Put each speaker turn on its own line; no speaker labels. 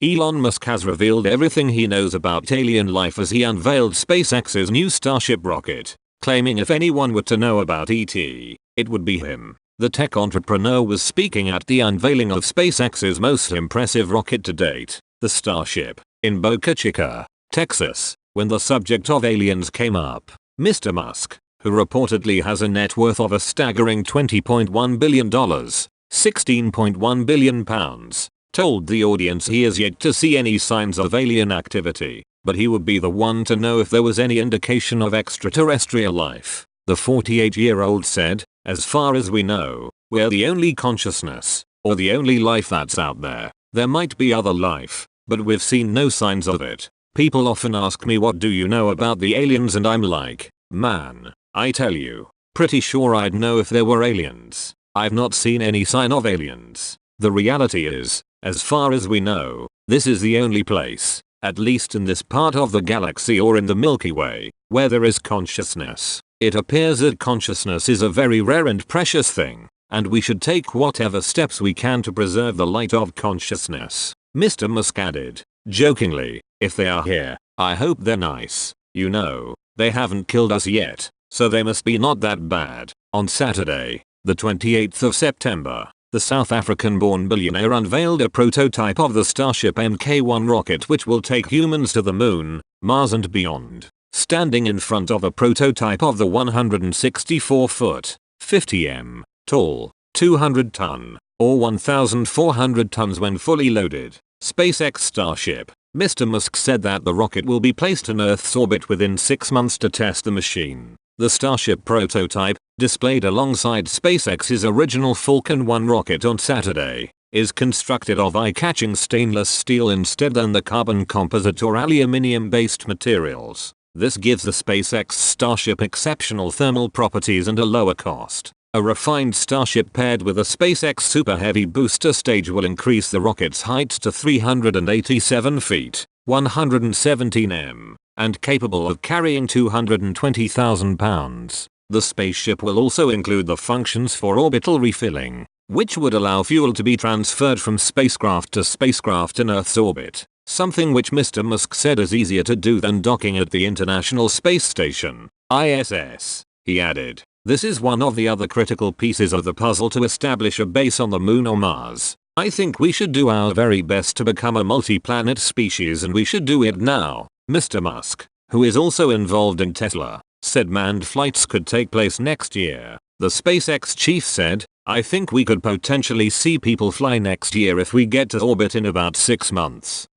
Elon Musk has revealed everything he knows about alien life as he unveiled SpaceX's new Starship rocket, claiming if anyone were to know about ET, it would be him. The tech entrepreneur was speaking at the unveiling of SpaceX's most impressive rocket to date, the Starship, in Boca Chica, Texas, when the subject of aliens came up. Mr. Musk, who reportedly has a net worth of a staggering $20.1 billion, £16.1 billion, told the audience he has yet to see any signs of alien activity, but he would be the one to know if there was any indication of extraterrestrial life. The 48-year-old said, "As far as we know, we're the only consciousness, or the only life that's out there. There might be other life, but we've seen no signs of it. People often ask me what do you know about the aliens and I'm like, man, I tell you, pretty sure I'd know if there were aliens. I've not seen any sign of aliens. The reality is, as far as we know, this is the only place, at least in this part of the galaxy or in the Milky Way, where there is consciousness. It appears that consciousness is a very rare and precious thing, and we should take whatever steps we can to preserve the light of consciousness." Mr. Musk added, jokingly, "If they are here, I hope they're nice. You know, they haven't killed us yet, so they must be not that bad." On Saturday, the 28th of September, the South African-born billionaire unveiled a prototype of the Starship Mk1 rocket which will take humans to the moon, Mars and beyond. Standing in front of a prototype of the 164-foot, 50 m, tall, 200-ton, or 1,400 tons when fully loaded, SpaceX Starship, Mr. Musk said that the rocket will be placed in Earth's orbit within 6 months to test the machine. The Starship prototype, displayed alongside SpaceX's original Falcon 1 rocket on Saturday, is constructed of eye-catching stainless steel instead than the carbon composite or aluminium-based materials. This gives the SpaceX Starship exceptional thermal properties and a lower cost. A refined Starship paired with a SpaceX Super Heavy booster stage will increase the rocket's height to 387 feet, 117 m, and capable of carrying 220,000 pounds. The spaceship will also include the functions for orbital refilling, which would allow fuel to be transferred from spacecraft to spacecraft in Earth's orbit, something which Mr. Musk said is easier to do than docking at the International Space Station, ISS. He added, "This is one of the other critical pieces of the puzzle to establish a base on the moon or Mars. I think we should do our very best to become a multi-planet species and we should do it now." Mr. Musk, who is also involved in Tesla, said manned flights could take place next year. The SpaceX chief said, "I think we could potentially see people fly next year if we get to orbit in about 6 months."